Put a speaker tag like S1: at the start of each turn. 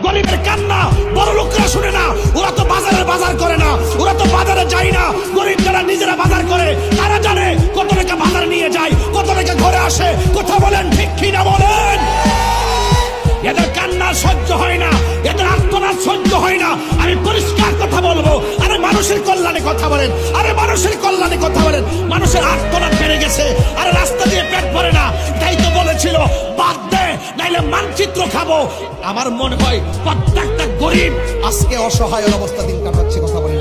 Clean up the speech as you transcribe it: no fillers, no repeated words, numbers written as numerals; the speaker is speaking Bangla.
S1: গরিবের কান্না বড় লোকরা শুনে না। ওরা তো বাজারে বাজার করে না, ওরা তো বাজারে যায় না। গরিব যারা নিজেরা বাজার করে তারা জানে কত টাকা বাজার নিয়ে যায়, কত টাকা ঘরে আসে। কথা বলেন ঠিক কি না বলেন? এদের কান্না সহ্য হয় না, এদের আর্তনাদ সহ্য হয় না। আমি পরিষ্কার কথা বলবো, আরে মানুষের কল্যাণে কথা বলেন, আরে মানুষের কল্যাণে কথা বলেন। মানুষের আর্তনাদ বেড়ে গেছে, আরে রাস্তা দিয়ে পেট ভরে না। তাই তো বলেছিল বাদ দে নাইলে মানচিত্র খাবো। আমার মনে হয় প্রত্যেকটা গরিব আজকে অসহায় অবস্থা দিন কাটাচ্ছে। কথা বলেন।